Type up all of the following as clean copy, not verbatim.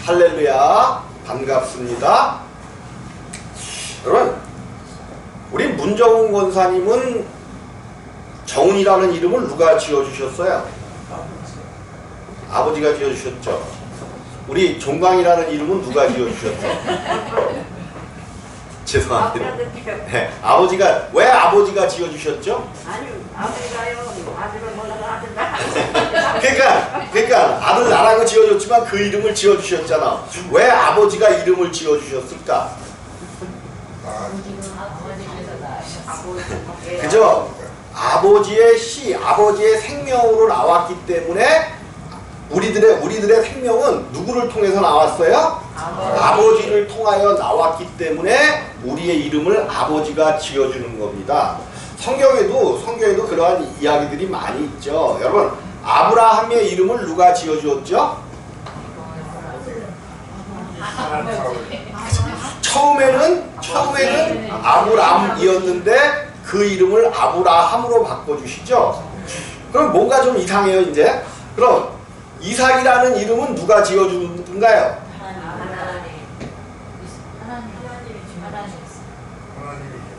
할렐루야, 반갑습니다. 여러분, 우리 문정훈 권사님은 정훈이라는 이름을 누가 지어주셨어요? 아버지가 지어주셨죠. 우리 종강이라는 이름은 누가 지어주셨죠? 죄송합니다. 네, 아버지가, 왜 아버지가 지어주셨죠? 아니, 아버지가요. 아들을 몰라서 그러니까 아들 나라고 지어줬지만 그 이름을 지어주셨잖아. 왜 아버지가 이름을 지어주셨을까? 그죠? 아버지의 생명으로 나왔기 때문에 우리들의 생명은 누구를 통해서 나왔어요? 아버지를 통하여 나왔기 때문에 우리의 이름을 아버지가 지어주는 겁니다. 성경에도 그러한 이야기들이 많이 있죠. 여러분, 아브라함의 이름을 누가 지어주었죠? 처음에는 아브람이었는데 그 이름을 아브라함으로 바꿔주시죠. 그럼 뭔가 좀 이상해요, 이제. 그럼 이삭이라는 이름은 누가 지어주는가요?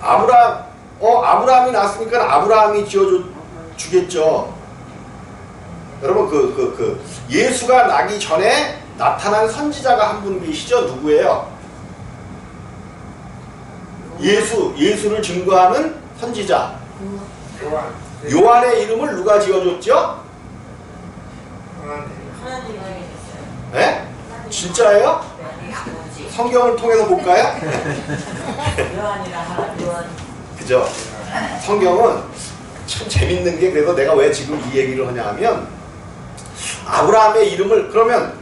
아브라함이 났으니까 아브라함이 지어주겠죠. 여러분, 예수가 나기 전에 나타난 선지자가 한 분 계시죠? 누구예요? 예수를 증거하는 선지자. 요한의 이름을 누가 지어줬죠? 네? 진짜예요? 성경을 통해서 볼까요? 그죠? 성경은 참 재밌는 게, 그래서 내가 왜 지금 이 얘기를 하냐 하면, 아브라함의 이름을, 그러면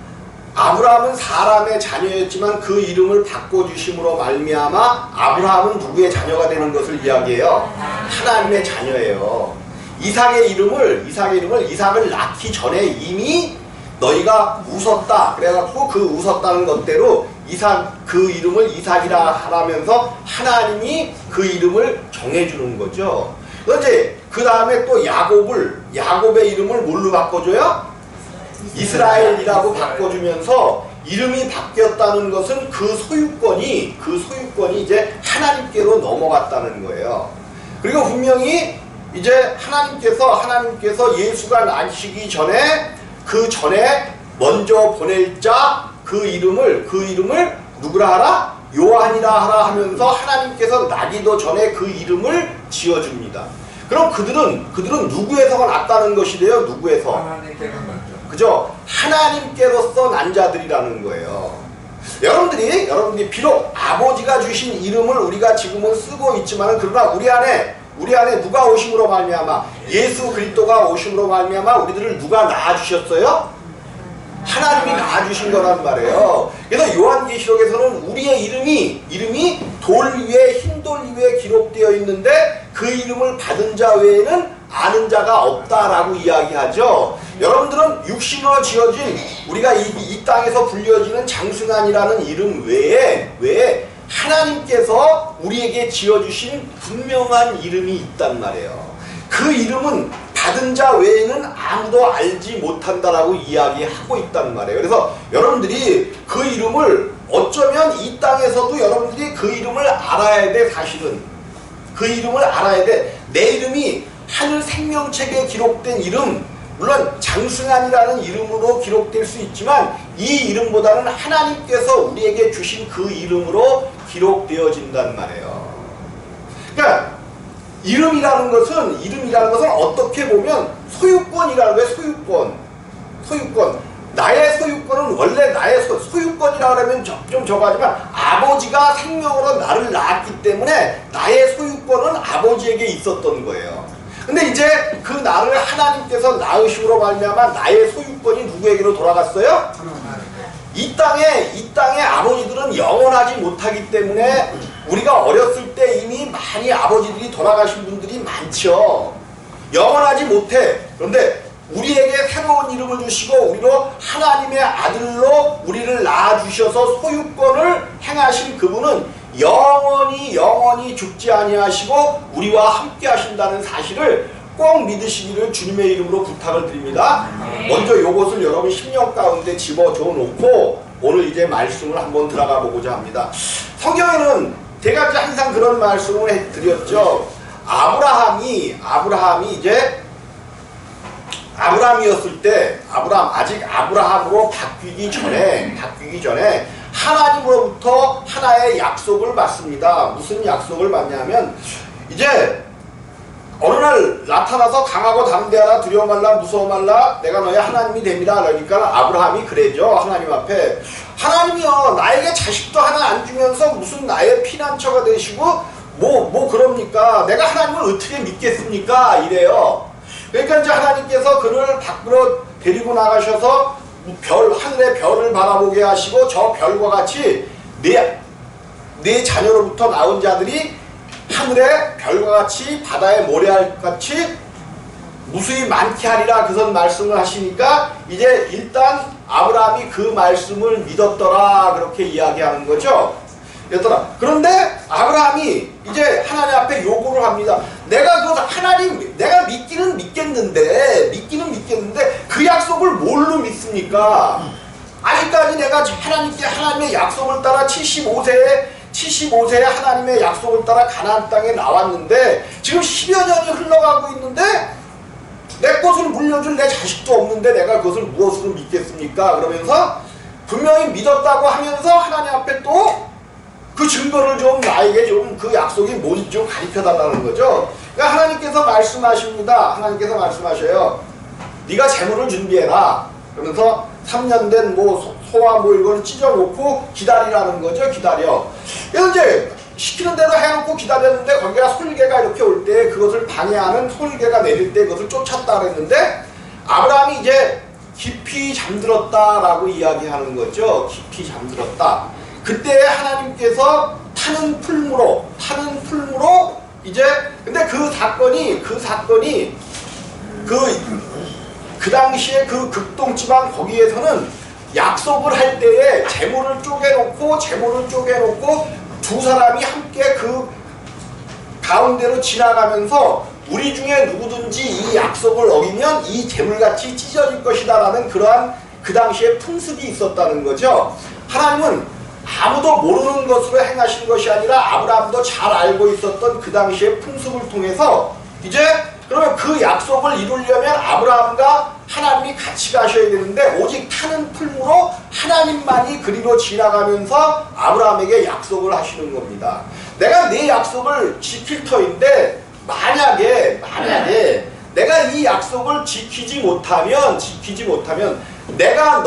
아브라함은 사람의 자녀였지만 그 이름을 바꿔주심으로 말미암아 아브라함은 누구의 자녀가 되는 것을 이야기해요? 하나님의 자녀예요. 이삭의 이름을 이삭을 낳기 전에 이미 너희가 웃었다. 그래갖고 그 웃었다는 것대로 그 이름을 이삭이라 하라면서 하나님이 그 이름을 정해주는 거죠. 그런데 그 다음에 또 야곱의 이름을 뭘로 바꿔줘요? 이스라엘이라고 바꿔주면서 이름이 바뀌었다는 것은 그 소유권이 이제 하나님께로 넘어갔다는 거예요. 그리고 분명히 이제 하나님께서 예수가 나시기 전에 먼저 보낼 자 그 이름을 누구라 하라? 요한이라 하라 하면서 하나님께서 나기도 전에 그 이름을 지어줍니다. 그럼 그들은 누구에서가 났다는 것이래요? 누구에서? 그죠? 하나님께로서 난 자들이라는 거예요. 여러분들이 비록 아버지가 주신 이름을 우리가 지금은 쓰고 있지만, 그러나 우리 안에 누가 오심으로 말미암아, 예수 그리스도가 오심으로 말미암아 우리들을 누가 낳아주셨어요? 하나님이 낳아주신 거란 말이에요. 그래서 요한계시록에서는 우리의 이름이 흰돌 위에 기록되어 있는데 그 이름을 받은 자 외에는 아는 자가 없다라고 이야기하죠. 여러분들은 육신으로 지어진 우리가 이 땅에서 불려지는 장승환이라는 이름 외에 하나님께서 우리에게 지어주신 분명한 이름이 있단 말이에요. 그 이름은 받은 자 외에는 아무도 알지 못한다라고 이야기하고 있단 말이에요. 그래서 여러분들이 그 이름을 어쩌면 이 땅에서도 여러분들이 그 이름을 알아야 돼. 사실은 그 이름을 알아야 돼. 내 이름이 하늘 생명책에 기록된 이름, 물론 장승환이라는 이름으로 기록될 수 있지만 이 이름보다는 하나님께서 우리에게 주신 그 이름으로 기록되어진단 말이에요. 그러니까 이름이라는 것은 어떻게 보면 소유권이라는 거예요. 소유권. 나의 소유권은 원래 나의 소유권이라고 하면 좀 저거하지만 아버지가 생명으로 나를 낳았기 때문에 나의 소유권은 아버지에게 있었던 거예요. 근데 이제 그 나를 하나님께서 낳으심으로 말미암아 나의 소유권이 누구에게로 돌아갔어요? 이 땅에 아버지들은 영원하지 못하기 때문에 우리가 어렸을 때 이미 많이 아버지들이 돌아가신 분들이 많죠. 영원하지 못해. 그런데 우리에게 새로운 이름을 주시고 우리로 하나님의 아들로 우리를 낳아주셔서 소유권을 행하신 그분은 영원히 죽지 아니하시고 우리와 함께 하신다는 사실을 꼭 믿으시기를 주님의 이름으로 부탁을 드립니다. 먼저 이것을 여러분 심령 가운데 집어넣어 놓고 오늘 이제 말씀을 한번 들어가 보고자 합니다. 성경에는 제가 항상 그런 말씀을 해드렸죠. 아브라함이었을 때, 아직 아브라함으로 바뀌기 전에 하나님으로부터 하나의 약속을 받습니다. 무슨 약속을 받냐면, 이제 어느 날 나타나서 강하고 담대하라, 두려워 말라, 무서워 말라, 내가 너의 하나님이 됩니다. 그러니까 아브라함이 그래죠. 하나님 앞에, 하나님이요 나에게 자식도 하나 안 주면서 무슨 나의 피난처가 되시고 그럽니까? 내가 하나님을 어떻게 믿겠습니까? 이래요. 그러니까 이제 하나님께서 그를 밖으로 데리고 나가셔서 하늘의 별을 바라보게 하시고, 저 별과 같이 네 자녀로부터 나온 자들이 하늘의 별과 같이 바다의 모래알같이 무수히 많게 하리라, 그선 말씀을 하시니까 이제 일단 아브라함이 그 말씀을 믿었더라, 그렇게 이야기하는 거죠. 그런데 아브라함이 이제 하나님 앞에 요구를 합니다. 내가 믿기는 믿겠는데 그 약속을 뭘로 믿습니까? 아직까지 내가 하나님의 약속을 따라 75세에 하나님의 약속을 따라 가나안 땅에 나왔는데, 지금 10여 년이 흘러가고 있는데 내 것을 물려줄 내 자식도 없는데 내가 그것을 무엇으로 믿겠습니까? 그러면서 분명히 믿었다고 하면서 하나님 앞에 또 그 증거를 좀 나에게 좀 그 약속이 뭔지 좀 가르쳐 달라는 거죠. 그러니까 하나님께서 말씀하십니다. 하나님께서 말씀하셔요. 네가 재물을 준비해라. 그러면서 3년 된 소와 이걸 찢어놓고 기다리라는 거죠. 기다려. 그래서 이제 시키는 대로 해놓고 기다렸는데, 거기가 솔개가 이렇게 올 때 그것을 방해하는 솔개가 내릴 때 그것을 쫓았다 그랬는데, 아브라함이 이제 깊이 잠들었다라고 이야기하는 거죠. 깊이 잠들었다. 그때 하나님께서 타는 풀무로 이제, 근데 그 사건이 그 당시에 그 극동지방 거기에서는 약속을 할 때에 재물을 쪼개놓고 두 사람이 함께 그 가운데로 지나가면서 우리 중에 누구든지 이 약속을 어기면 이 재물같이 찢어질 것이다 라는 그러한 그 당시에 풍습이 있었다는 거죠. 하나님은 아무도 모르는 것으로 행하신 것이 아니라 아브라함도 잘 알고 있었던 그 당시의 풍습을 통해서, 이제 그러면 그 약속을 이루려면 아브라함과 하나님이 같이 가셔야 되는데, 오직 타는 풀무로 하나님만이 그리로 지나가면서 아브라함에게 약속을 하시는 겁니다. 내가 내 약속을 지킬 터인데, 만약에 내가 이 약속을 지키지 못하면 내가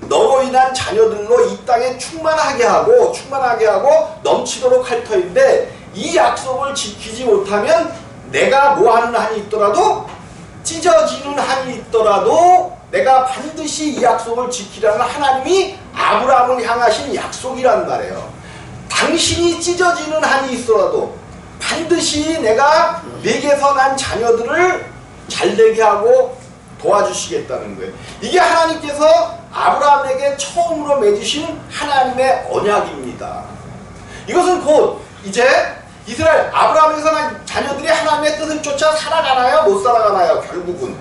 너로 인한 자녀들로 이 땅에 충만하게 하고 넘치도록 할 터인데, 이 약속을 지키지 못하면 내가 뭐하는 한이 있더라도, 찢어지는 한이 있더라도 내가 반드시 이 약속을 지키라는 하나님이 아브라함을 향하신 약속이란 말이에요. 당신이 찢어지는 한이 있더라도 반드시 내가 내게서 난 자녀들을 잘되게 하고 도와주시겠다는 거예요. 이게 하나님께서 아브라함에게 처음으로 맺으신 하나님의 언약입니다. 이것은 곧 이제 이스라엘 아브라함에서 난 자녀들이 하나님의 뜻을 쫓아 살아가나요? 못 살아가나요? 결국은.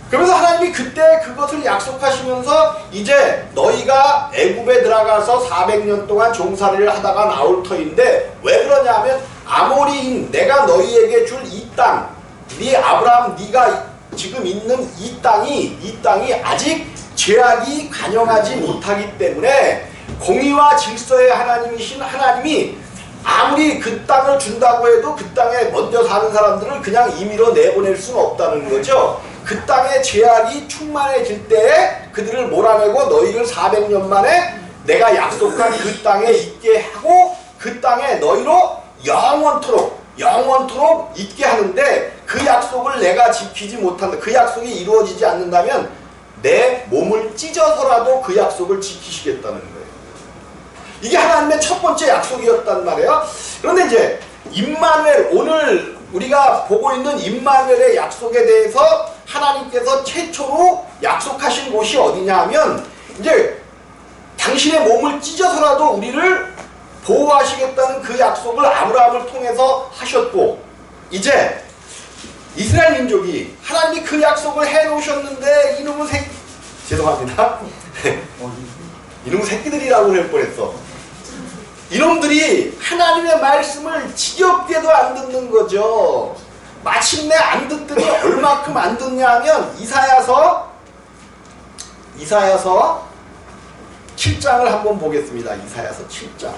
그러면서 하나님이 그때 그것을 약속하시면서, 이제 너희가 애굽에 들어가서 400년 동안 종살이를 하다가 나올 터인데, 왜 그러냐 하면 아모리인 내가 너희에게 줄 이 땅, 네 아브라함 네가 지금 있는 이 땅이 아직 죄악이 관영하지 못하기 때문에, 공의와 질서의 하나님이신 하나님이 아무리 그 땅을 준다고 해도 그 땅에 먼저 사는 사람들을 그냥 임의로 내보낼 수는 없다는 거죠. 그 땅에 죄악이 충만해질 때에 그들을 몰아내고 너희를 400년 만에 내가 약속한 그 땅에 있게 하고, 그 땅에 너희로 영원토록 있게 하는데, 그 약속을 내가 지키지 못한다, 그 약속이 이루어지지 않는다면 내 몸을 찢어서라도 그 약속을 지키시겠다는 거예요. 이게 하나님의 첫 번째 약속이었단 말이에요. 그런데 이제 임마누엘, 오늘 우리가 보고 있는 임마누엘의 약속에 대해서 하나님께서 최초로 약속하신 곳이 어디냐 하면, 이제 당신의 몸을 찢어서라도 우리를 보호하시겠다는 그 약속을 아브라함을 통해서 하셨고, 이제 이스라엘 민족이 하나님이 그 약속을 해놓으셨는데 이놈은 죄송합니다. 이놈 새끼들이라고 할 뻔했어. 이놈들이 하나님의 말씀을 지겹게도 안 듣는 거죠. 마침내 안 듣더니 얼마큼 안 듣냐 하면 이사야서 7장을 한번 보겠습니다. 이사야서 7장.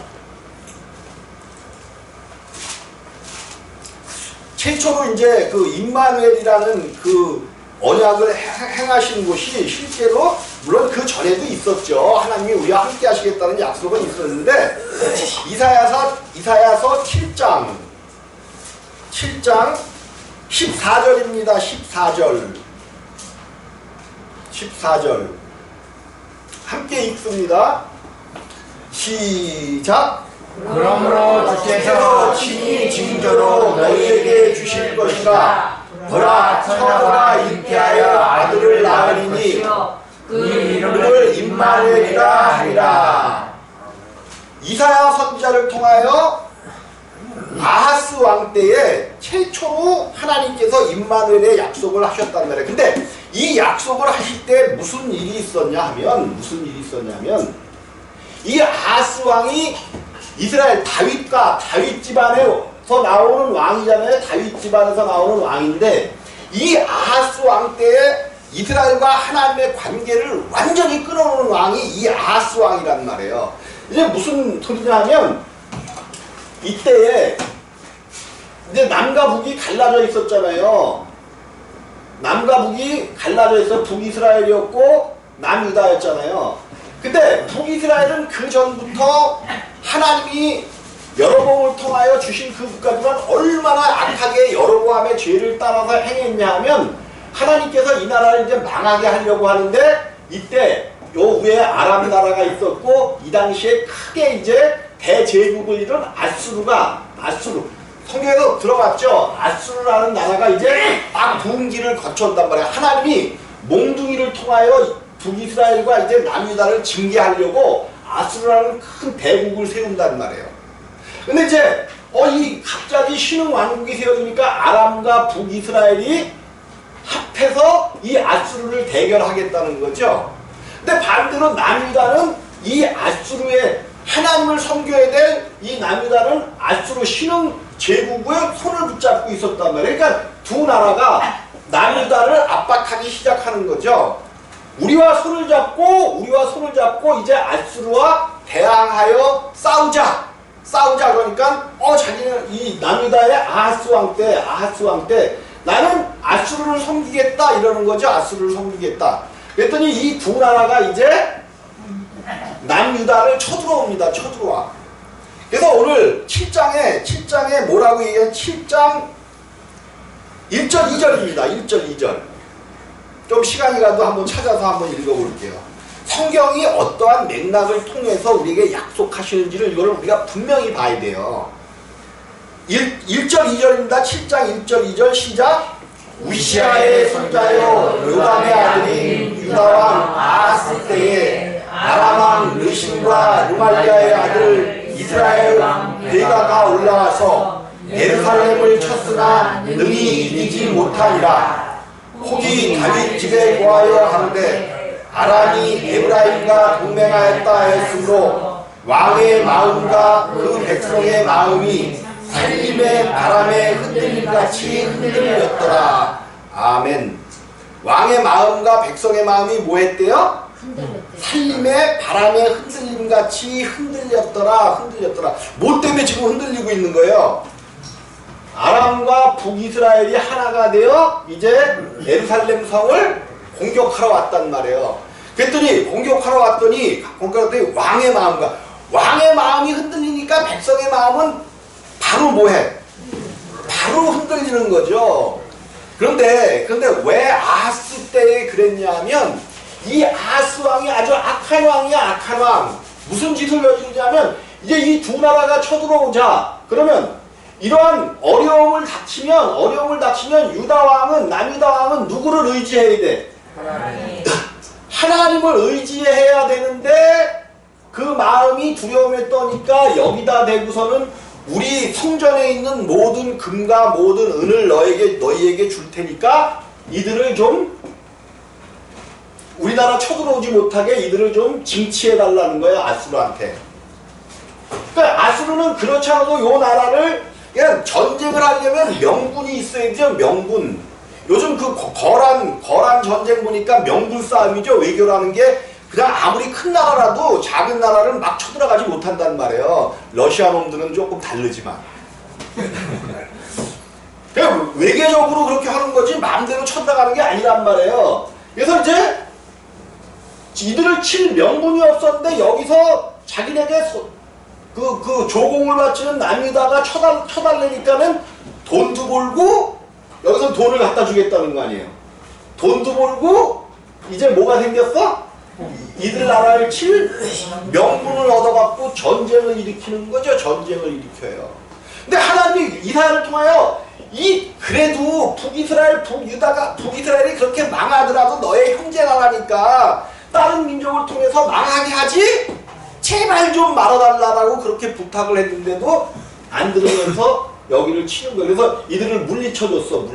최초로 이제 그 임마누엘이라는 그 언약을 행하신 곳이 실제로 물론 그 전에도 있었죠. 하나님이 우리와 함께 하시겠다는 약속은 있었는데 이사야서 7장 14절입니다. 14절 함께 읽습니다. 시작. 그러므로 주께서 친히 징조로 너희에게 주실 것이라. 보라, 처녀가 잉태하여 아들을 낳으리니 그 이름을 임마누엘이라 하리라. 이사야 선지자를 통하여 아하스 왕 때에 최초로 하나님께서 임마누엘의 약속을 하셨단 말이에요. 근데 이 약속을 하실 때 무슨 일이 있었냐면 이 아하스 왕이 이스라엘 다윗 집안에서 나오는 왕이잖아요. 다윗 집안에서 나오는 왕인데 이 아하스 왕 때에 이스라엘과 하나님의 관계를 완전히 끊어놓은 왕이 이 아하스 왕이란 말이에요. 이제 무슨 소리냐 하면 이때에 이제 남과 북이 갈라져 있었잖아요. 남과 북이 갈라져 있어 북이스라엘이었고 남유다였잖아요. 근데 북이스라엘은 그 전부터 하나님이 여로보암을 통하여 주신 그 국가지만 얼마나 악하게 여로보암의 죄를 따라서 행했냐 하면 하나님께서 이 나라를 이제 망하게 하려고 하는데 이때 요 위에 아람 나라가 있었고 이 당시에 크게 이제 대제국을 이룬 아수르 성경에도 들어봤죠. 아수르라는 나라가 이제 딱 부흥기를 거쳐온단 말이에요. 하나님이 몽둥이를 통하여 북이스라엘과 이제 남유다를 징계하려고 아수르라는 큰 대국을 세운단 말이에요. 근데 이제 이 갑자기 신흥 왕국이 세워지니까 아람과 북이스라엘이 합해서 이 아수르를 대결하겠다는 거죠. 근데 반대로 남유다는 이 아수르의 하나님을 섬겨야 될 이 남유다는 아수르 신흥 제국의 손을 붙잡고 있었단 말이에요. 그러니까 두 나라가 남유다를 압박하기 시작하는 거죠. 우리와 손을 잡고 이제 아수르와 대항하여 싸우자 그러니까 자기는 이 남유다의 아하스 왕 때 나는 아수르를 섬기겠다 이러는 거죠. 아수르를 섬기겠다. 그랬더니 이 두 나라가 이제 남유다를 쳐들어옵니다. 쳐들어와. 그래서 오늘 7장에 뭐라고 얘기해요? 7장 1절 2절입니다. 1절 2절. 좀 시간이 가도 한번 찾아서 한번 읽어볼게요. 성경이 어떠한 맥락을 통해서 우리에게 약속하시는지를 이거를 우리가 분명히 봐야 돼요. 1절 2절입니다. 7장 1절 2절 시작. 우시아의 손자요 요담의 아들인 유다왕 아하스 때에 아람왕 르신과 르말리아의 아들 이스라엘 왕 베가가 올라와서 예루살렘을 쳤으나 능히 이기지 못하니라. 혹이 다윗 집에 거하여 하는데 아람이 에브라임과 동맹하였다 하였으므로 왕의 마음과 그 백성의 마음이 살림의 바람에 흔들림같이 흔들렸더라. 아멘. 왕의 마음과 백성의 마음이 뭐 했대요? 살림의 바람에 흔들림같이 흔들렸더라. 뭐 때문에 지금 흔들리고 있는 거예요? 아람과 북이스라엘이 하나가 되어 이제 예루살렘 성을 공격하러 왔단 말이에요. 그랬더니 공격하러 왔더니 왕의 마음이 흔들리니까 백성의 마음은 바로 뭐해? 바로 흔들리는 거죠. 그런데 왜 아하스 때에 그랬냐면 이 아하스 왕이 아주 악한 왕이야. 악한 왕. 무슨 짓을 저지르냐면 이제 이 두 나라가 쳐들어오자 그러면 이러한 어려움을 닥치면 유다 왕은 남유다 왕은 누구를 의지해야 돼? 하나님을 의지해야 되는데 그 마음이 두려움에 떠니까 여기다 대고서는 우리 성전에 있는 모든 금과 모든 은을 너희에게 줄 테니까 이들을 좀 우리나라 쳐들어오지 못하게 이들을 좀 징치해 달라는 거예요, 아수르한테. 그러니까 아수르는 그렇지 않아도 요 나라를 그냥 전쟁을 하려면 명분이 있어야죠, 명분. 요즘 그 거란 전쟁 보니까 명분 싸움이죠. 외교라는 게 그냥 아무리 큰 나라라도 작은 나라를 막 쳐들어가지 못한단 말이에요. 러시아 놈들은 조금 다르지만. 그냥 외교적으로 그렇게 하는 거지 마음대로 쳐들어가는 게 아니란 말이에요. 그래서 이제 이들을 칠 명분이 없었는데 여기서 자기네게 그 조공을 바치는 남유다가 쳐달래니까는 돈도 벌고 여기서 돈을 갖다 주겠다는 거 아니에요. 돈도 벌고 이제 뭐가 생겼어? 이들 나라를 칠 명분을 얻어갖고 전쟁을 일으키는 거죠. 전쟁을 일으켜요. 근데 하나님이 이사야를 통하여 그래도 북이스라엘이 그렇게 망하더라도 너의 형제 나라니까 다른 민족을 통해서 망하게 하지 제발 좀 말아달라고 그렇게 부탁을 했는데도 안 들으면서 여기를 치는 거예요. 그래서 이들을 물리쳐줬어.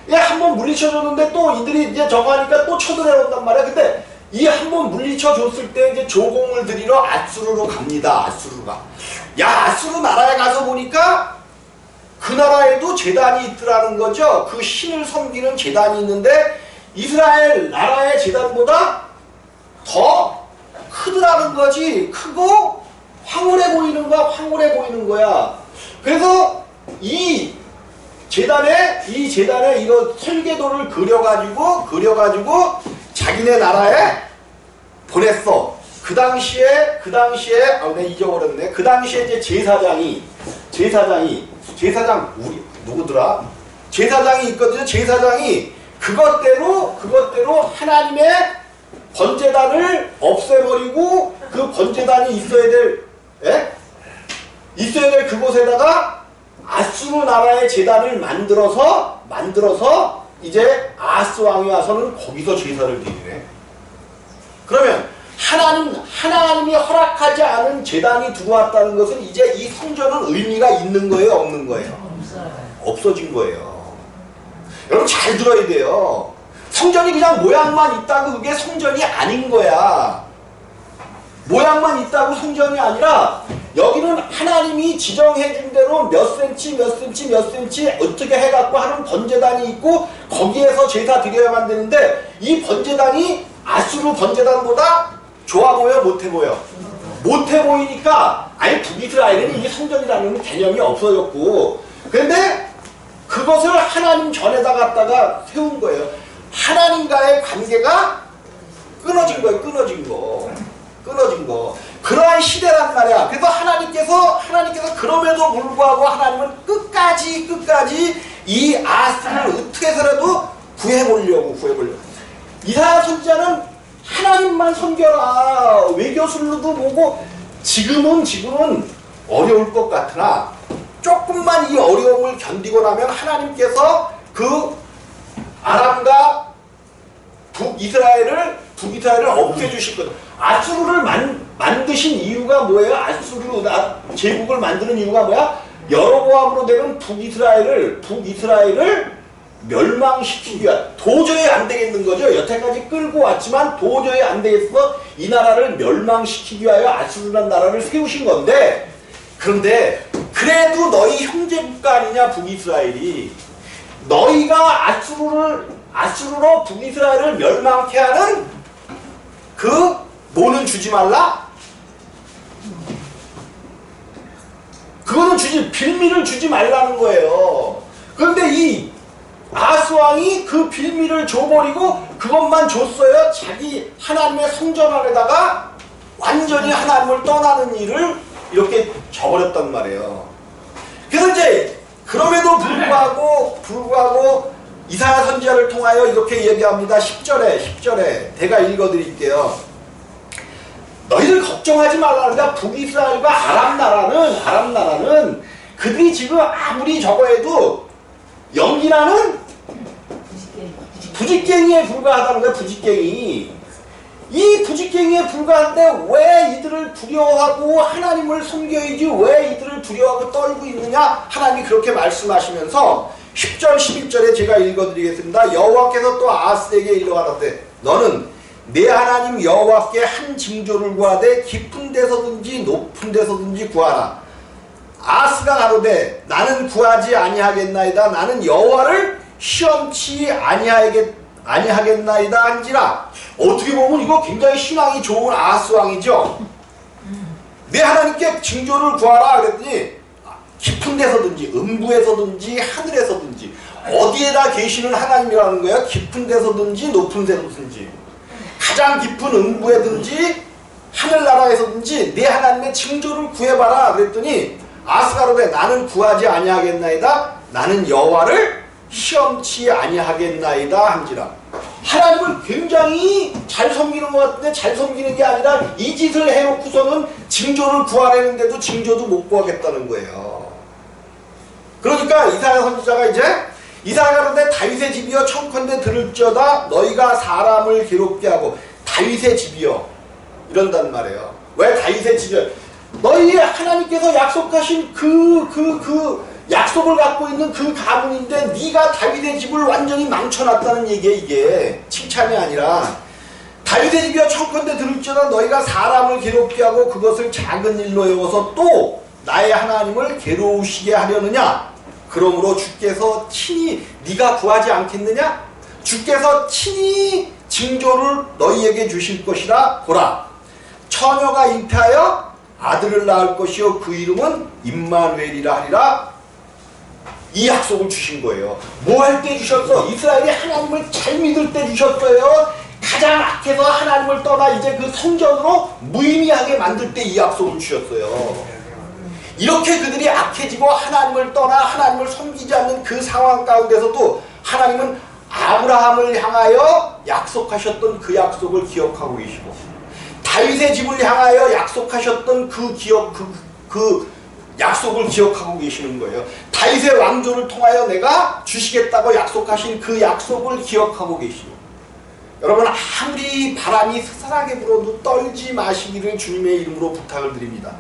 예, 한번 물리쳐줬는데 또 이들이 이제 저거 하니까 또 쳐들어온단 말이야. 근데 이 한번 물리쳐줬을 때 이제 조공을 드리러 아수르로 갑니다. 아수르가. 야, 아수르 나라에 가서 보니까 그 나라에도 제단이 있더라는 거죠. 그 신을 섬기는 제단이 있는데 이스라엘 나라의 제단보다 더 크더라는 거지. 크고 황홀해 보이는 거야. 그래서 이 제단에 이거 설계도를 그려가지고 자기네 나라에 보냈어. 그 당시에 내가 잊어버렸네. 그 당시에 이제 제사장이 우리 누구더라? 제사장이 있거든요. 제사장이 그것대로 하나님의 번제단을 없애버리고 그 번제단이 있어야 될 그곳에다가 아수르 나라의 제단을 만들어서 이제 아하스 왕이 와서는 거기서 제사를 드리네. 그러면 하나님이 허락하지 않은 제단이 들어왔다는 것은 이제 이 성전은 의미가 있는 거예요, 없는 거예요? 없어진 거예요. 여러분 잘 들어야 돼요. 성전이 그냥 모양만 있다고 그게 성전이 아닌 거야. 모양만 있다고 성전이 아니라 여기는 하나님이 지정해 준 대로 몇 센치 어떻게 해갖고 하는 번제단이 있고 거기에서 제사 드려야만 되는데 이 번제단이 아수르 번제단보다 좋아 보여, 못해 보여? 못해 보이니까 아예 북이스라엘은 이게 성전이라는 개념이 없어졌고 근데 그것을 하나님 전에다 갖다가 세운 거예요. 하나님과의 관계가 끊어진 거예요. 끊어진 거. 그러한 시대란 말이야. 그래서 하나님께서 그럼에도 불구하고 하나님은 끝까지 이 아하스를 어떻게 해서라도 구해보려고. 이사야 선지자는 하나님만 섬겨라. 외교술로도 보고 지금은 어려울 것 같으나 조금만 이 어려움을 견디고 나면 하나님께서 그 아람과 북이스라엘을 없애주실 거예요. 아수르를 만드신 이유가 뭐예요? 아수르 제국을 만드는 이유가 뭐야? 여로보암으로 되는 북이스라엘을 멸망시키기 위한 도저히 안 되겠는 거죠. 여태까지 끌고 왔지만 도저히 안 되겠어. 이 나라를 멸망시키기 위하여 아수르라는 나라를 세우신 건데 그런데 그래도 너희 형제 국가 아니냐 북이스라엘이 너희가 아수르로 북이스라엘을 멸망케 하는 그 뭐는 주지 말라? 그거는 빌미를 주지 말라는 거예요. 그런데 이 아하스 왕이 그 빌미를 줘버리고 그것만 줬어요. 자기 하나님의 성전 안에다가 완전히 하나님을 떠나는 일을 이렇게 줘버렸단 말이에요. 그래서 이제 그럼에도 불구하고 이사야 선지자를 통하여 이렇게 얘기합니다. 10절에 제가 읽어드릴게요. 너희들 걱정하지 말라니까 북이스라엘과 아람 나라는 그들이 지금 아무리 저거 해도 연기나는 부직갱이에 불과하다는 거야. 부직갱이. 이 부직갱이에 불과한데 왜 이들을 두려워하고 하나님을 섬겨야지 왜 이들을 두려워하고 떨고 있느냐? 하나님이 그렇게 말씀하시면서 10절 11절에 제가 읽어드리겠습니다. 여호와께서 또 아하스에게 이르가라되 너는 내 하나님 여호와께 한 징조를 구하되 깊은 데서든지 높은 데서든지 구하라. 아스가 가로되 나는 구하지 아니하겠나이다. 나는 여호와를 시험치 아니하겠나이다 한지라. 어떻게 보면 이거 굉장히 신앙이 좋은 아하스 왕이죠. 내 하나님께 징조를 구하라 그랬더니 깊은 데서든지 음부에서든지 하늘에서든지 어디에다 계시는 하나님이라는 거야. 깊은 데서든지 높은 데서든지 가장 깊은 음부에든지 하늘나라에서든지 내 하나님의 징조를 구해봐라 그랬더니 아스가로되 나는 구하지 아니하겠나이다. 나는 여호와를 시험치 아니하겠나이다 한지라. 하나님을 굉장히 잘 섬기는 것 같은데 잘 섬기는 게 아니라 이 짓을 해놓고서는 징조를 구하려는데도 징조도 못 구하겠다는 거예요. 그러니까 이사야 선지자가 이사야 가로되 다윗의 집이여 청컨대 들을지어다 너희가 사람을 괴롭게 하고 다윗의 집이여 이런단 말이에요. 왜 다윗의 집이여? 너희 하나님께서 약속하신 그 약속을 갖고 있는 그 가문인데 네가 다윗의 집을 완전히 망쳐놨다는 얘기야. 이게 칭찬이 아니라 다윗의 집이여 청컨대 들을지어다 너희가 사람을 괴롭게 하고 그것을 작은 일로 여겨서 또 나의 하나님을 괴로우시게 하려느냐. 그러므로 주께서 친히 네가 구하지 않겠느냐? 주께서 친히 징조를 너희에게 주실 것이라. 보라 처녀가 잉태하여 아들을 낳을 것이요 그 이름은 임마누엘이라 하리라. 이 약속을 주신 거예요. 뭐 할 때 주셨어? 이스라엘이 하나님을 잘 믿을 때 주셨어요. 가장 악해서 하나님을 떠나 이제 그 성전으로 무의미하게 만들 때 이 약속을 주셨어요. 이렇게 그들이 악해지고 하나님을 떠나 하나님을 섬기지 않는 그 상황 가운데서도 하나님은 아브라함을 향하여 약속하셨던 그 약속을 기억하고 계시고 다윗의 집을 향하여 약속하셨던 그 약속을 기억하고 계시는 거예요. 다윗의 왕조를 통하여 내가 주시겠다고 약속하신 그 약속을 기억하고 계시고 여러분 아무리 바람이 스산하게 불어도 떨지 마시기를 주님의 이름으로 부탁을 드립니다.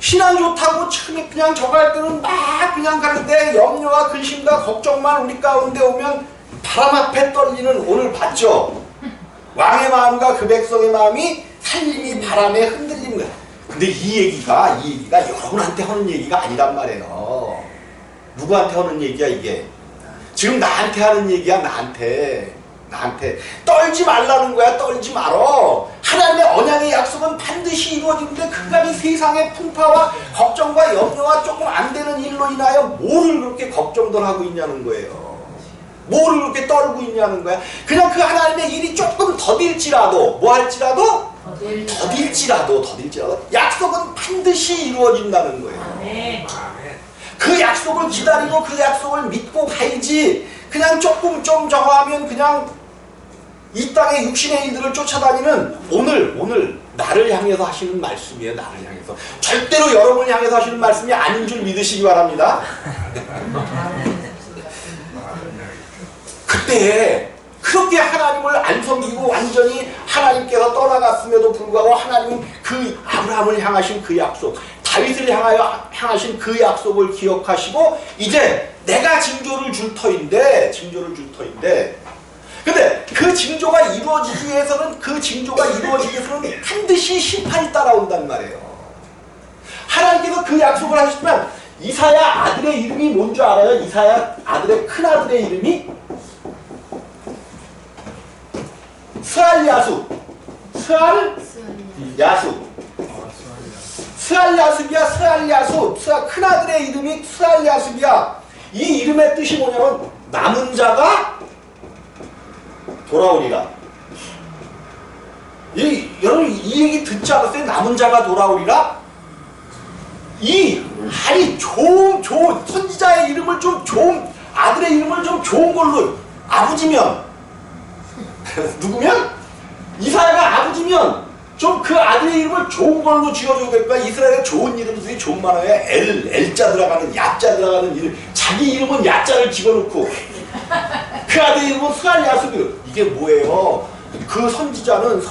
신앙 좋다고 처음에 그냥 저갈 때는 막 그냥 가는데 염려와 근심과 걱정만 우리 가운데 오면 바람 앞에 떨리는 오늘 봤죠? 왕의 마음과 그 백성의 마음이 살림이 바람에 흔들리는 거예요. 근데 이 얘기가 여러분한테 하는 얘기가 아니란 말이에요. 누구한테 하는 얘기야 이게? 지금 나한테 하는 얘기야. 나한테 떨지 말라는 거야. 떨지 말어. 하나님의 언약의 약속은 반드시 이루어지는데 그간이 세상의 풍파와 걱정과 염려와 조금 안 되는 일로 인하여 뭐를 그렇게 걱정들 하고 있냐는 거예요. 뭐를 그렇게 떨고 있냐는 거야. 그냥 그 하나님의 일이 조금 더딜지라도 뭐 할지라도 더딜지라도 약속은 반드시 이루어진다는 거예요. 그 약속을 기다리고 그 약속을 믿고 가야지. 그냥 조금 좀 저거 하면 그냥 이 땅의 육신의 일들을 쫓아다니는 오늘 나를 향해서 하시는 말씀이에요. 나를 향해서. 절대로 여러분을 향해서 하시는 말씀이 아닌 줄 믿으시기 바랍니다. 그때 그렇게 하나님을 안 섬기고 완전히 하나님께서 떠나갔음에도 불구하고 하나님은 그 아브라함을 향하신 그 약속, 다윗을 향하신 그 약속을 기억하시고 이제 내가 징조를 줄 터인데 근데 그 징조가 이루어지기 위해서는 반드시 심판이 따라온단 말이에요. 하나님께서 그 약속을 하시지만 이사야 아들의 이름이 뭔지 알아요? 이사야 아들의 큰아들의 이름이 스알야수. 큰아들의 이름이 스알야수야. 이 이름의 뜻이 뭐냐면 남은 자가 돌아오리라. 여러분 이 얘기 듣지 않았어요? 남은 자가 돌아오리라? 아니 좋은 선지자의 이름을 좀 좋은 아들의 이름을 좀 좋은 걸로 아버지면 누구면? 이사야가 아버지면 좀 그 아들의 이름을 좋은 걸로 지어줘야 될 거야. 이스라엘에 좋은 이름들이 좀 많아요. L자 들어가는 야자 들어가는 이름. 자기 이름은 야자를 집어넣고 그 아들의 이름은 스알야수. 이게 뭐예요? 그 선지자는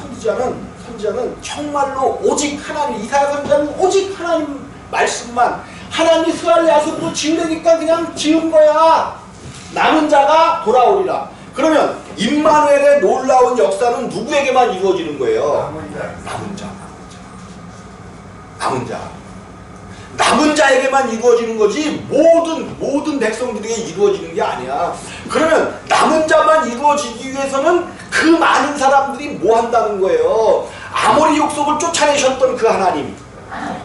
정말로 오직 하나님, 이사야 선지자는 오직 하나님 말씀만, 하나님이 스알야수로 지으려니까 그냥 지은 거야. 남은 자가 돌아오리라. 그러면 임마누엘의 놀라운 역사는 누구에게만 이루어지는 거예요? 남은 자에게만 이루어지는 거지 모든 백성들에게 이루어지는 게 아니야. 그러면 남은 자만 이루어지기 위해서는 그 많은 사람들이 뭐 한다는 거예요? 아모리 족속을 쫓아내셨던 그 하나님,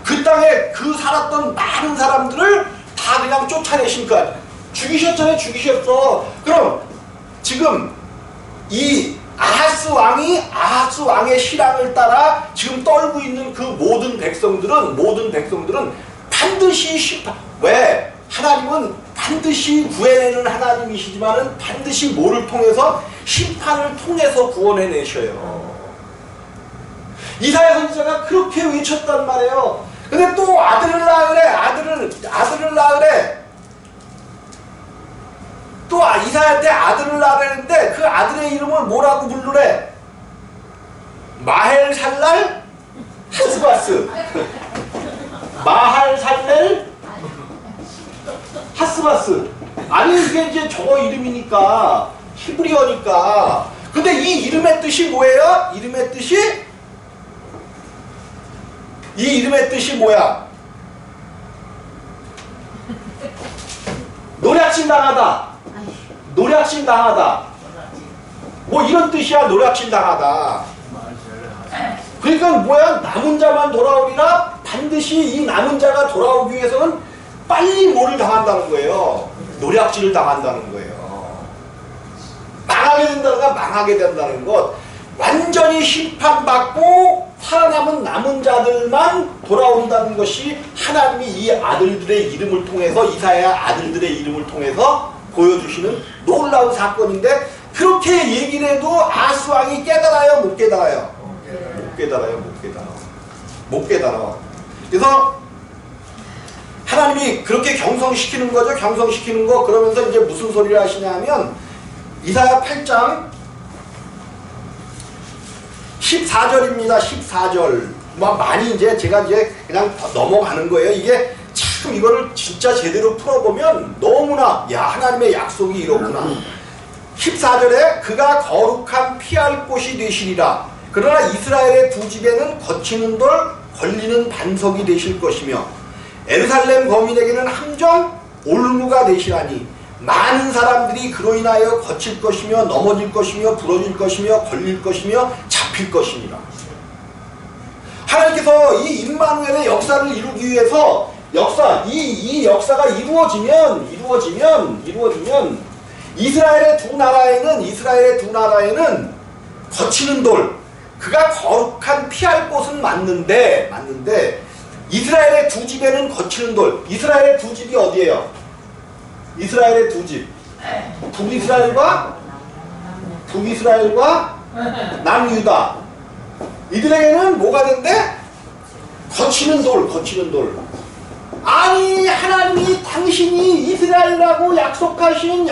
그 땅에 그 살았던 많은 사람들을 다 그냥 쫓아내신 거 아니야. 죽이셨잖아요. 죽이셨어. 그럼 지금 이 아하스 왕의 실황을 따라 지금 떨고 있는 그 모든 백성들은 반드시 심판. 왜? 하나님은 반드시 구해내는 하나님이시지만은 반드시 뭐를 통해서? 심판을 통해서 구원해내셔요. 이사야 선지자가 그렇게 외쳤단 말이에요. 근데 또 아들을 낳으래. 아들을 낳으래. 또 이사야한테 아들을 낳으랬는데 그 아들의 이름을 뭐라고 부르래? 마헬살랄 하스바스. 마할살렐 하스바스. 아니 이게 이제 저거 이름이니까 히브리어니까. 근데 이 이름의 뜻이 뭐예요? 이 이름의 뜻이 뭐야? 노략질 당하다. 뭐 이런 뜻이야. 노략질 당하다. 그러니까 뭐야? 남은 자만 돌아오리라. 반드시 이 남은 자가 돌아오기 위해서는 빨리 뭐를 당한다는 거예요? 노략질을 당한다는 거예요. 망하게 된다는 것. 완전히 심판받고 살아남은 남은 자들만 돌아온다는 것이 하나님이 이 아들들의 이름을 통해서, 이사야 아들들의 이름을 통해서 보여주시는 놀라운 사건인데, 그렇게 얘기를 해도 아하스 왕이 깨달아요? 못 깨달아요? 못 깨달아. 그래서 하나님이 그렇게 경성시키는 거죠. 경성시키는 거. 그러면서 이제 무슨 소리를 하시냐면 이사야 8장 14절입니다. 14절. 많이 이제 제가 이제 그냥 넘어가는 거예요. 이게 참 이거를 진짜 제대로 풀어보면 너무나 하나님의 약속이 이렇구나. 14절에 그가 거룩한 피할 곳이 되시리라. 그러나 이스라엘의 두 집에는 거치는 돌, 걸리는 반석이 되실 것이며 예루살렘 거민에게는 함정, 올무가 되시라니 많은 사람들이 그로 인하여 거칠 것이며 넘어질 것이며 부러질 것이며 걸릴 것이며 잡힐 것이니라. 하나님께서 이 임마누엘의 역사를 이루기 위해서 이 역사가 이루어지면 이스라엘의 두 나라에는 거치는 돌, 그가 거룩한 피할 곳은 맞는데 이스라엘의 두 집에는 거치는 돌. 이스라엘의 두 집이 어디예요? 이스라엘의 두 집. 북이스라엘과 남유다. 이들에게는 뭐가 된대? 거치는 돌. 아니 하나님이 당신이 이스라엘이라고 약속하신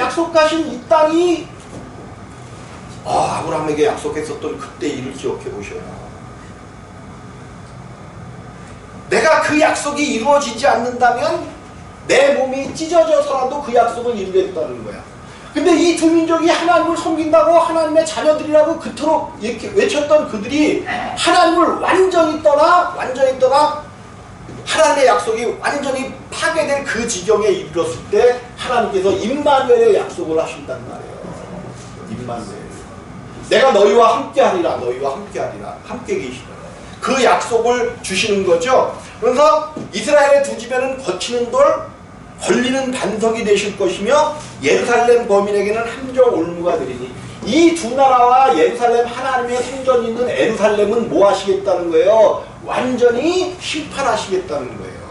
이 땅이 아브라함에게 약속했었던 그때 일을 기억해 보셔요. 내가 그 약속이 이루어지지 않는다면 내 몸이 찢어져서라도 그 약속을 이루겠다는 거야. 근데 이 두 민족이 하나님을 섬긴다고 하나님의 자녀들이라고 그토록 이렇게 외쳤던 그들이 하나님을 완전히 떠나 하나님의 약속이 완전히 파괴될 그 지경에 이르렀을 때 하나님께서 임마누엘의 약속을 하신단 말이에요. 임마누엘. 내가 너희와 함께하리라. 함께 계시라. 그 약속을 주시는 거죠. 그래서 이스라엘의 두 집에는 거치는 돌, 걸리는 반석이 되실 것이며 예루살렘 거민에게는 함정 올무가 되리니. 이 두 나라와 예루살렘, 하나님의 성전이 있는 예루살렘은 뭐 하시겠다는 거예요? 완전히 심판하시겠다는 거예요.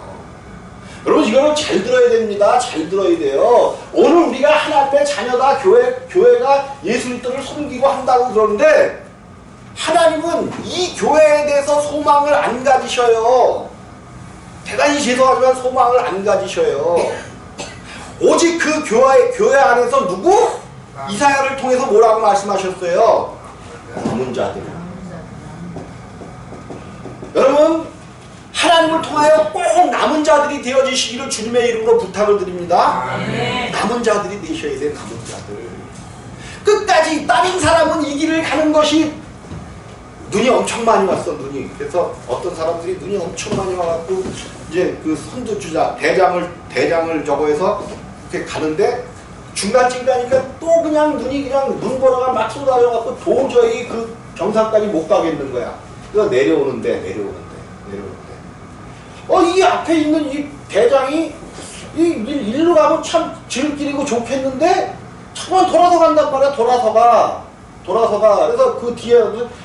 여러분 이거는 잘 들어야 됩니다. 잘 들어야 돼요. 오늘 우리가 하나님의 자녀다, 교회가 예수 그리스도를 섬기고 한다고 그러는데 하나님은 이 교회에 대해서 소망을 안 가지셔요. 대단히 죄송하지만 소망을 안 가지셔요. 오직 그 교회 안에서 누구? 이사야를 통해서 뭐라고 말씀하셨어요? 남은 자들. 여러분 하나님을 통하여 꼭 남은 자들이 되어지시기를 주님의 이름으로 부탁을 드립니다. 남은 자들이 되셔야 돼. 남은 자들. 끝까지 다른 사람은 이 길을 가는 것이 눈이 엄청 많이 왔어 눈이. 그래서 어떤 사람들이 눈이 엄청 많이 와갖고 이제 그 선두주자 대장을 저거 해서 이렇게 가는데 중간쯤 가니까 또 그냥 눈이 그냥 눈보라가 막 쏟아져갖고 도저히 그 정상까지 못 가겠는 거야. 그래서 내려오는데 이 앞에 있는 이 대장이 일로 가면 참 지름길이고 좋겠는데 천만 돌아서 간단 말이야. 돌아서가 그래서 그 뒤에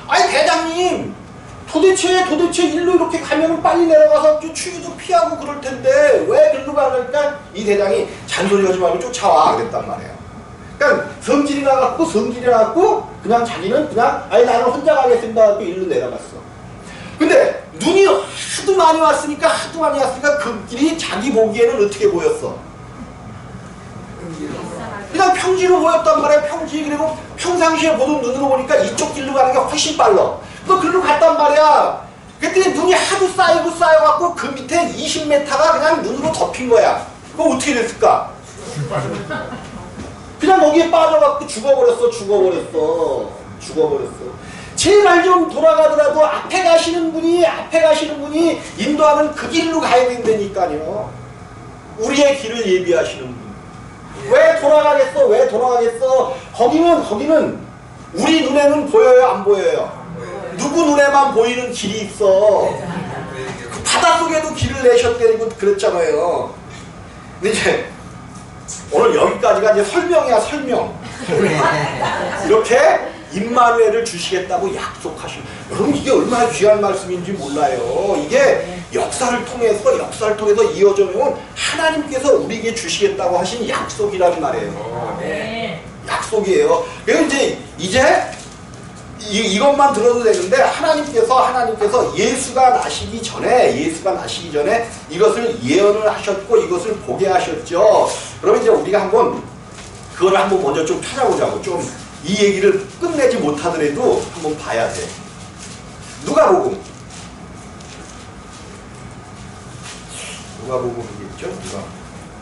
아니 대장님 도대체 일로 이렇게 가면은 빨리 내려가서 추위도 피하고 그럴 텐데 왜 글로 가니까 이 대장이 잔소리하지 말고 쫓아와 그랬단 말이에요. 그러니까 성질이 나갖고 그냥 자기는 그냥 아니 나는 혼자 가겠습니다 하고 일로 내려갔어. 근데 눈이 하도 많이 왔으니까 그 길이 자기 보기에는 어떻게 보였어? 그냥 평지로 보였단 말이야. 평지. 그리고 평상시에 보던 눈으로 보니까 이쪽 길로 가는 게 훨씬 빨라. 또 글로 갔단 말이야. 그랬더니 눈이 하도 쌓여갖고 그 밑에 20m가 그냥 눈으로 덮인 거야. 그럼 어떻게 됐을까? 그냥 거기에 빠져갖고 죽어버렸어. 제발 좀 돌아가더라도 앞에 가시는 분이 인도하는 그 길로 가야 된다니까요. 우리의 길을 예비하시는 분. 왜 돌아가겠어? 거기는 우리 눈에는 보여요, 안 보여요? 누구 눈에만 보이는 길이 있어. 그 바닷속에도 길을 내셨다고 그랬잖아요. 근데 이제 오늘 여기까지가 이제 설명이야, 설명. 이렇게 임마누엘을 주시겠다고 약속하신. 여러분 이게 얼마나 귀한 말씀인지 몰라요. 이게 역사를 통해서 이어져 온 하나님께서 우리에게 주시겠다고 하신 약속이란 말이에요. 네. 약속이에요. 그래서 이제 이것만 들어도 되는데 하나님께서 예수가 나시기 전에 이것을 예언을 하셨고 이것을 보게 하셨죠. 그러면 이제 우리가 그거를 한번 먼저 좀 찾아보자고. 좀 이 얘기를 끝내지 못하더라도 한번 봐야 돼. 누가복음이겠죠?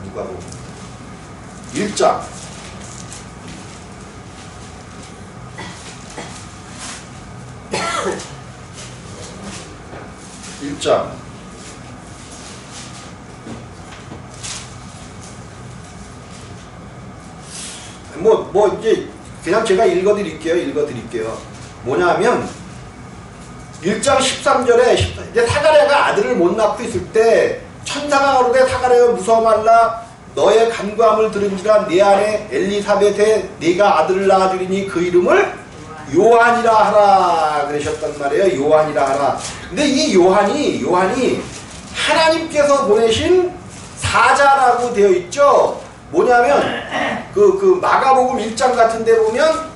누가복음 1장 1장 이제 그냥 제가 읽어드릴게요. 뭐냐면 1장 13절에 이제 사가랴가 아들을 못 낳고 있을 때 천사가 가로되 사가랴여 무서워 말라 너의 간구함을 들은지라 네 아내 엘리사벳에 네가 아들을 낳아주리니 그 이름을 요한이라 하라 그러셨단 말이에요. 요한이라 하라. 근데 이 요한이 하나님께서 보내신 사자라고 되어 있죠. 뭐냐면 그 마가복음 1장 같은 데 보면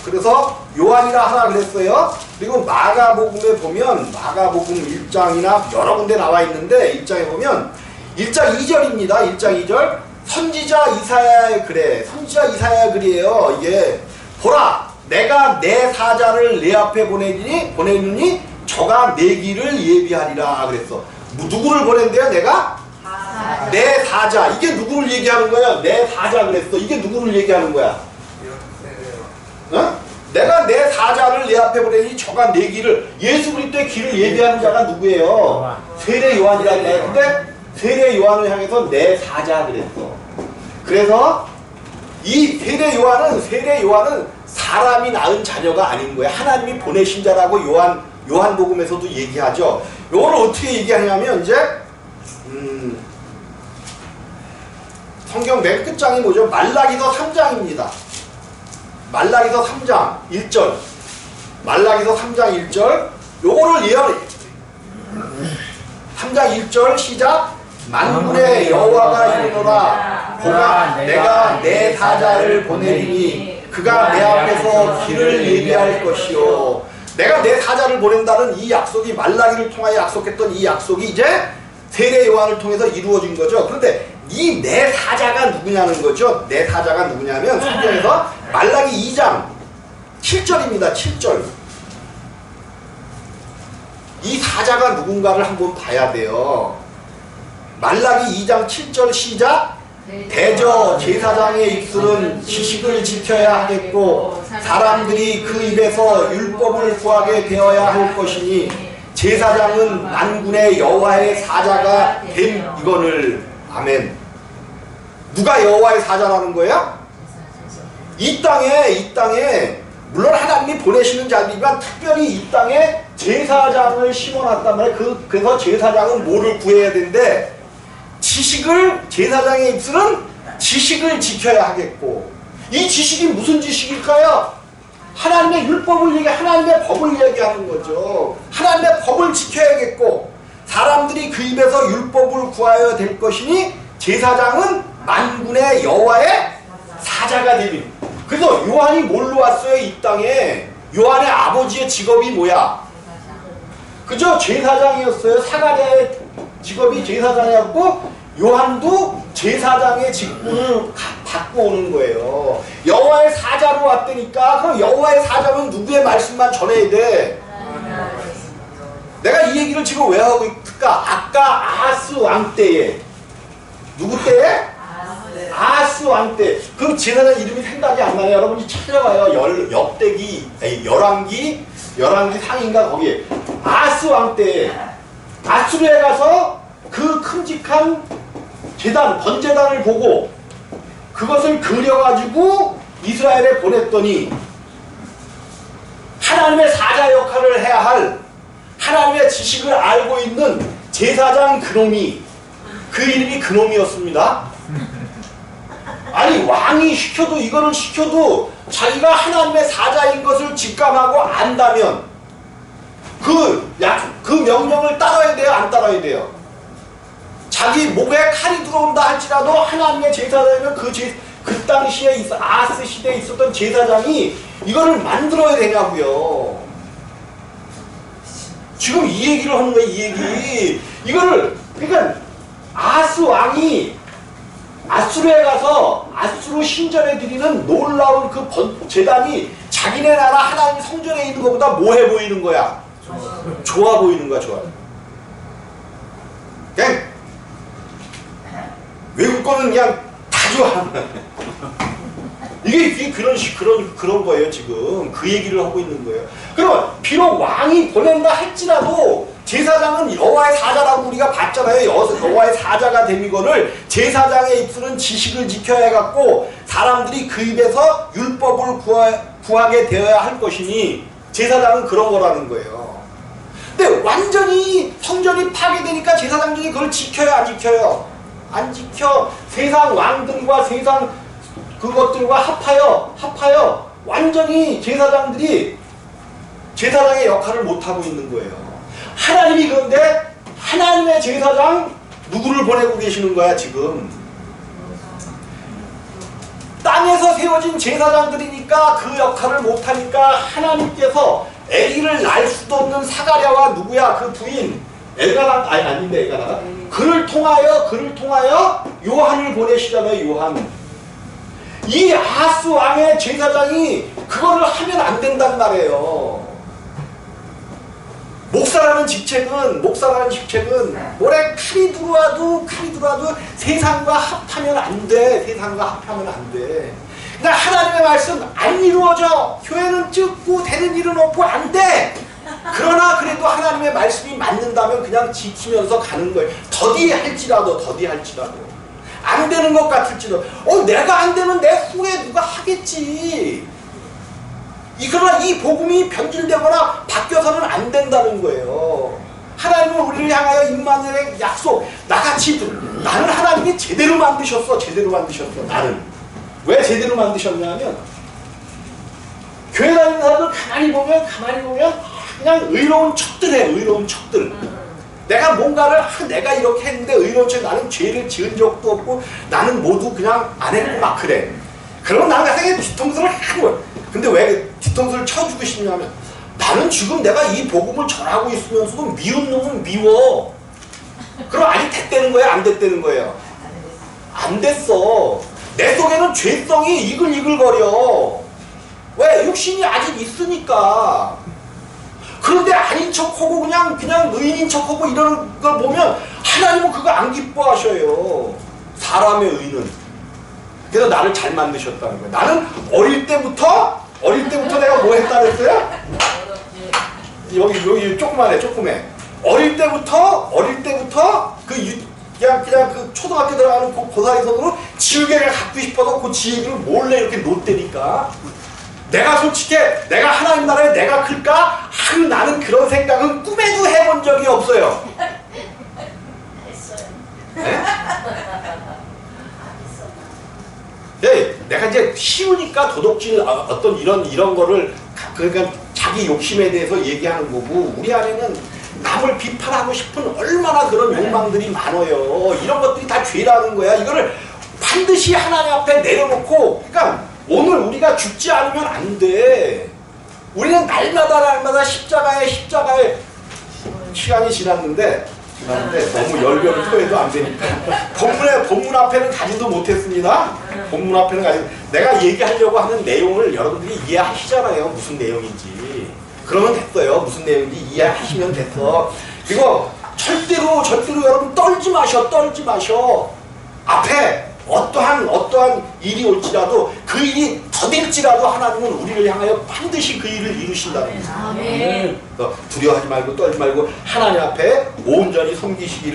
그래서 요한이라 하라 그랬어요. 그리고 마가복음에 보면 마가복음 1장이나 여러 군데 나와 있는데 1장에 보면 1장 2절입니다. 1장 2절 선지자 이사야의 글이에요. 이게 보라 내가 내 사자를 내 앞에 보내느니 저가 내 길을 예비하리라 그랬어. 누구를 보낸대요? 내가? 내 사자. 이게 누구를 얘기하는 거야? 내 사자 그랬어. 이게 누구를 얘기하는 거야? 어? 내가 내 사자를 내 앞에 보내니 저가 내 길을 예수 그리스도의 길을 예비하는 자가 누구예요? 세례 요한이라는 거야. 근데 세례 요한을 향해서 내 사자 그랬어. 그래서 이 세례 요한은 사람이 낳은 자녀가 아닌 거야. 하나님이 보내신 자라고 요한복음에서도 얘기하죠. 요거를 어떻게 얘기하냐면 이제 성경 맨 끝장이 뭐죠? 말라기서 3장입니다. 말라기서 3장 1절. 말라기서 3장 1절. 요거를 예언해. 3장 1절 시작. 만군의 여호와가 이르노라 보라 내가 내 사자를 보내리니 그가 내 앞에서 길을 예비할 것이요. 내가 내 사자를 보낸다는 이 약속이 말라기를 통하여 약속했던 이 약속이 이제 세례 요한을 통해서 이루어진 거죠. 그런데 이 내 사자가 누구냐는 거죠. 내 사자가 누구냐면 성경에서 말라기 2장 7절입니다. 7절. 이 사자가 누군가를 한번 봐야 돼요. 말라기 2장 7절 시작. 대저 제사장의 입술은 지식을 지켜야 하겠고 사람들이 그 입에서 율법을 구하게 되어야 할 것이니 제사장은 만군의 여호와의 사자가 됨 이거늘. 아멘. 누가 여호와의 사자라는 거야? 이 땅에 물론 하나님이 보내시는 자들이지만 특별히 이 땅에 제사장을 심어놨단 말이야. 그래서 제사장은 뭐를 구해야 되는데 제사장의 입술은 지식을 지켜야 하겠고, 이 지식이 무슨 지식일까요? 하나님의 율법을 하나님의 법을 얘기하는 거죠. 하나님의 법을 지켜야겠고 사람들이 그 입에서 율법을 구하여야 될 것이니 제사장은 만군의 여호와의 사자가 되리. 그래서 요한이 뭘로 왔어요? 이 땅에 요한의 아버지의 직업이 뭐야? 그죠? 제사장이었어요. 사가랴의 직업이 제사장이었고 요한도 제사장의 직분을 받고 오는 거예요. 여호와의 사자로 왔다니까. 그럼 여호와의 사자는 누구의 말씀만 전해야 돼? 내가 이 얘기를 지금 왜 하고 있을까? 아까 아하스 왕 때에, 누구 때에? 아하스 왕 때. 그 제사장 이름이 생각이 안 나요. 여러분이 찾아봐요. 열왕기 상인가 거기에 아하스 왕 때에 아수르에 가서 그 큼직한 번제단을 보고 그것을 그려가지고 이스라엘에 보냈더니 하나님의 사자 역할을 해야 할 하나님의 지식을 알고 있는 제사장 그놈이, 그 이름이 그놈이었습니다. 아니 왕이 이거를 시켜도 자기가 하나님의 사자인 것을 직감하고 안다면 그 명령을 따라야 돼요? 안 따라야 돼요? 자기 목에 칼이 들어온다 할지라도 하나님의 제사장이면 그 당시에 아하스 시대에 있었던 제사장이 이거를 만들어야 되냐고요. 지금 이 얘기를 하는 거예요. 이 얘기. 그러니까 아하스 왕이 아수르에 가서 아수르 신전에 드리는 놀라운 그 제단이 자기네 나라 하나님 성전에 있는 것보다 뭐해 보이는 거야? 좋아 보이는 거야. 좋아. 그냥 외국 거는 그냥 다 좋아. 이게 그런 거예요. 지금 그 얘기를 하고 있는 거예요. 그러면 비록 왕이 보낸다 할지라도 제사장은 여호와의 사자라고 우리가 봤잖아요. 여호와의 사자가 됨이거늘 제사장의 입술은 지식을 지켜야 해갖고 사람들이 그 입에서 율법을 구하게 되어야 할 것이니 제사장은 그런 거라는 거예요. 근데 완전히 성전이 파괴되니까 제사장들이 그걸 지켜요? 안 지켜요? 안 지켜. 세상 왕들과 세상 그것들과 합하여 완전히 제사장들이 제사장의 역할을 못하고 있는 거예요. 하나님이 그런데 하나님의 제사장 누구를 보내고 계시는 거야 지금? 땅에서 세워진 제사장들이니까 그 역할을 못하니까 하나님께서 아기를 낳을 수도 없는 사가랴와 누구야? 그 부인 엘가나 아닌데 엘가나가 그를 통하여 요한을 보내시잖아요. 요한. 이 아하스 왕의 제사장이 그거를 하면 안 된단 말이에요. 목사라는 직책은 뭐래 칼이 들어와도 세상과 합하면 안 돼. 세상과 합하면 안 돼. 그냥 하나님의 말씀 안 이루어져. 교회는 찍고 되는 일은 없고 안 돼. 그러나 그래도 하나님의 말씀이 맞는다면 그냥 지키면서 가는 거예요. 더디할지라도 안 되는 것 같을지도 내가 안 되면 내 후에 누가 하겠지. 그러나 이 복음이 변질되거나 바뀌어서는 안 된다는 거예요. 하나님은 우리를 향하여 임마누엘의 약속, 나같이 나는 하나님이 제대로 만드셨어. 나는 왜 제대로 만드셨냐면 교회 다니는 사람들 가만히 보면 그냥 의로운 척들. 내가 뭔가를 내가 이렇게 했는데 의로운 척, 나는 죄를 지은 적도 없고 나는 모두 그냥 안 했고 막 그래. 그러면 나는 가서 뒤통수를 하는 거야. 근데 왜 뒤통수를 쳐주고 싶냐면 나는 지금 내가 이 복음을 전하고 있으면서도 미운 놈은 미워. 그럼 아니 됐다는 거야? 안 됐다는 거예요? 안 됐어. 내 속에는 죄성이 이글이글거려. 왜? 육신이 아직 있으니까. 그런데 아닌 척하고 그냥 의인인 척하고 이러는 걸 보면 하나님은 그거 안 기뻐하셔요. 사람의 의는 그래서 나를 잘 만드셨다는 거예요. 나는 어릴 때부터 내가 뭐 했다 그랬어요? 여기 조그매. 어릴 때부터 그냥 그 초등학교 들어가는 그 고사에서도 지우개를 갖고 싶어서 그 지우개를 몰래 이렇게 놓대니까 내가 솔직히 내가 하나님 나라에 내가 클까? 나는 그런 생각은 꿈에도 해본 적이 없어요. 네? 네, 내가 이제 쉬우니까 도덕질 어떤 이런 거를 그러니까 자기 욕심에 대해서 얘기하는 거고 우리 안에는 남을 비판하고 싶은 얼마나 그런 욕망들이 많아요. 이런 것들이 다 죄라는 거야. 이거를 반드시 하나님 앞에 내려놓고 그러니까 오늘 우리가 죽지 않으면 안 돼. 우리는 날마다 십자가에 시간이 지났는데 너무 열변을 토해도 안 되니까 본문 앞에는 가지도 못했습니다. 본문 앞에는 내가 얘기하려고 하는 내용을 여러분들이 이해하시잖아요. 무슨 내용인지. 그러면 됐어요. 무슨 내용인지 이해하시면 됐어. 그리고 절대로 여러분 떨지 마셔. 앞에 어떠한 일이 올지라도 그 일이 더딜지라도 하나님은 우리를 향하여 반드시 그 일을 이루신다는 거예요. 아멘. 두려워하지 말고 떨지 말고 하나님 앞에 온전히 섬기시기를